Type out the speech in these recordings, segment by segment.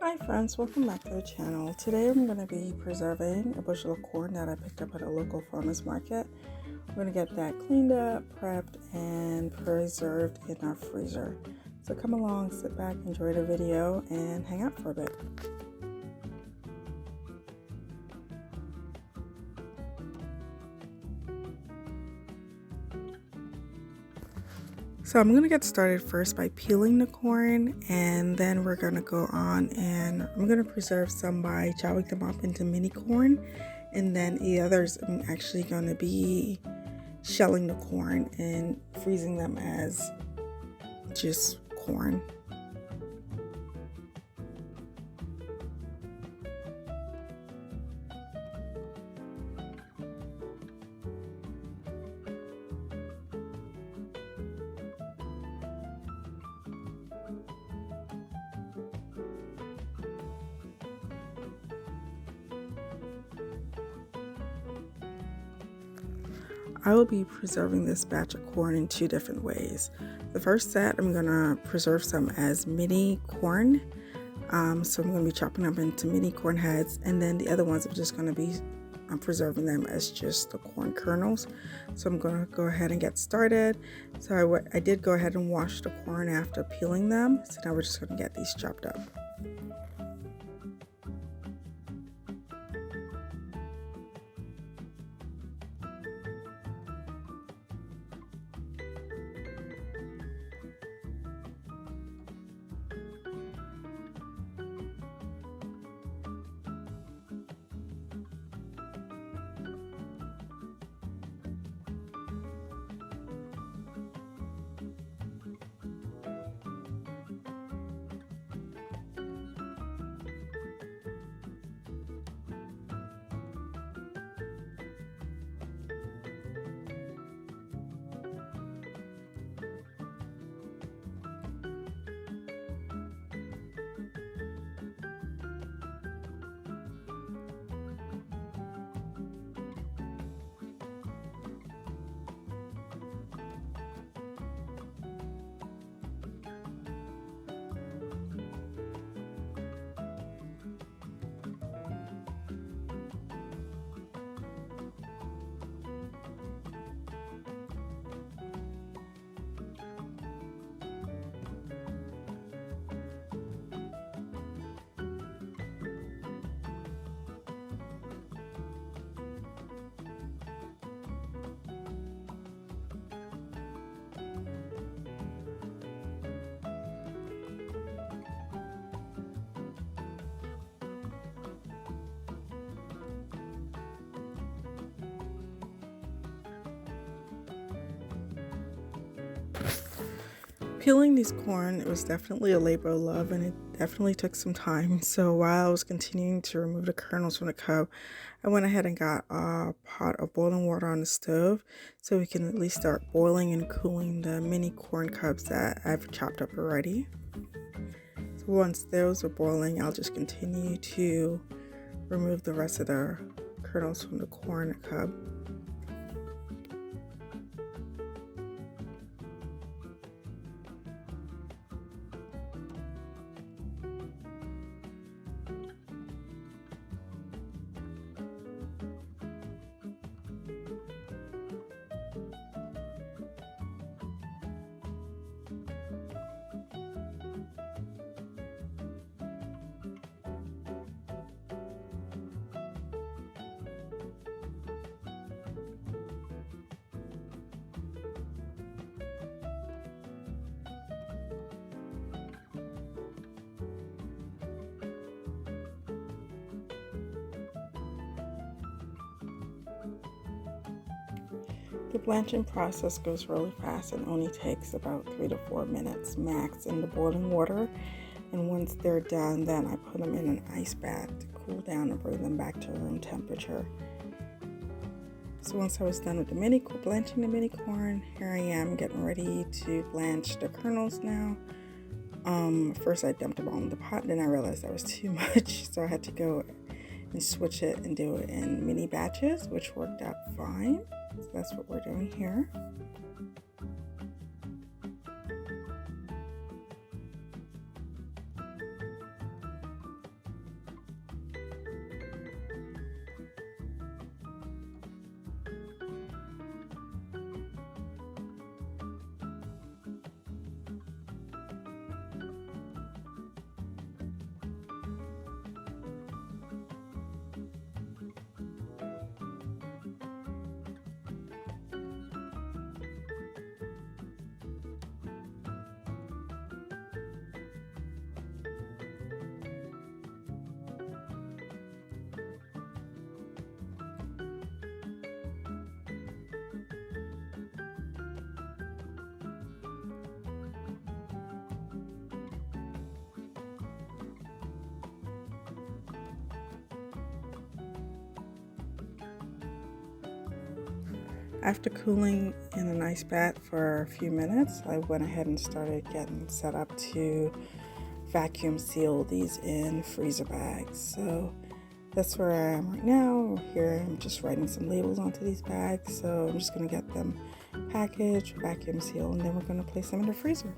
Hi friends, welcome back to the channel. Today I'm going to be preserving a bushel of corn that I picked up at a local farmer's market. We're going to get that cleaned up, prepped, and preserved in our freezer. So come along, sit back, enjoy the video, and hang out for a bit. So I'm going to get started first by peeling the corn, and then we're going to go on and I'm going to preserve some by chopping them up into mini corn, and then the others I'm actually going to be shelling the corn and freezing them as just corn. I will be preserving this batch of corn in two different ways. The first set, I'm gonna preserve some as mini corn. So I'm gonna be chopping them into mini corn heads, and then the other ones I'm just gonna be preserving them as just the corn kernels. So I'm gonna go ahead and get started. So I did go ahead and wash the corn after peeling them. So now we're just gonna get these chopped up. Peeling these corn, it was definitely a labor of love, and it definitely took some time. So while I was continuing to remove the kernels from the cob, I went ahead and got a pot of boiling water on the stove so we can at least start boiling and cooling the mini corn cobs that I've chopped up already. So once those are boiling, I'll just continue to remove the rest of the kernels from the corn cob. The blanching process goes really fast and only takes about 3 to 4 minutes max in the boiling water. And once they're done, then I put them in an ice bath to cool down and bring them back to room temperature. So once I was done with the blanching the mini corn, here I am getting ready to blanch the kernels now. First I dumped them all in the pot, then I realized that was too much, so I had to go and switch it and do it in mini batches, which worked out fine. So that's what we're doing here. After cooling in an ice bath for a few minutes, I went ahead and started getting set up to vacuum seal these in freezer bags. So that's where I am right now. Here I'm just writing some labels onto these bags. So I'm just going to get them packaged, vacuum sealed, and then we're going to place them in the freezer.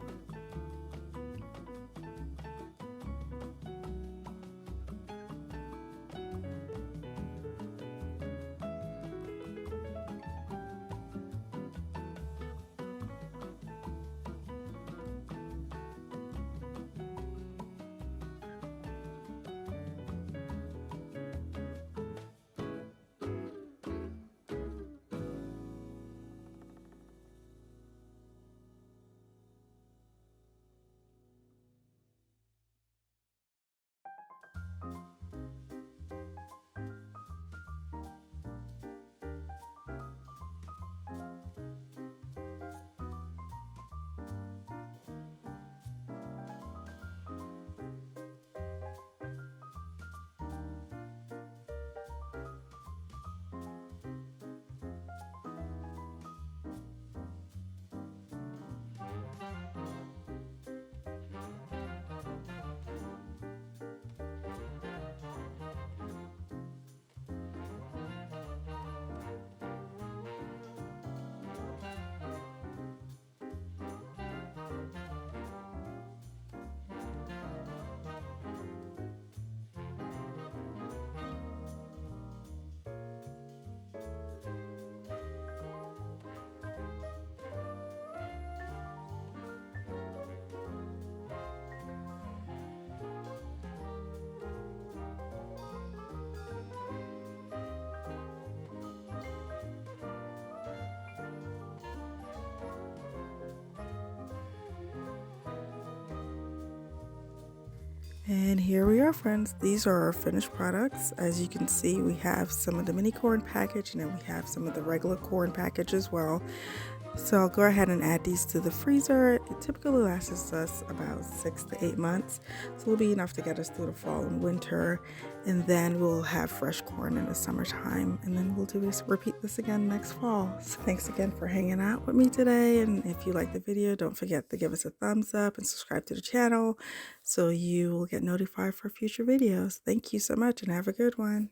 And here we are, friends. These are our finished products. As you can see, we have some of the mini corn package, and then we have some of the regular corn package as well. So I'll go ahead and add these to the freezer. It typically lasts us about 6 to 8 months. So it'll be enough to get us through the fall and winter. And then we'll have fresh corn in the summertime. And then we'll do this, repeat this again next fall. So thanks again for hanging out with me today. And if you like the video, don't forget to give us a thumbs up and subscribe to the channel so you will get notified for future videos. Thank you so much and have a good one.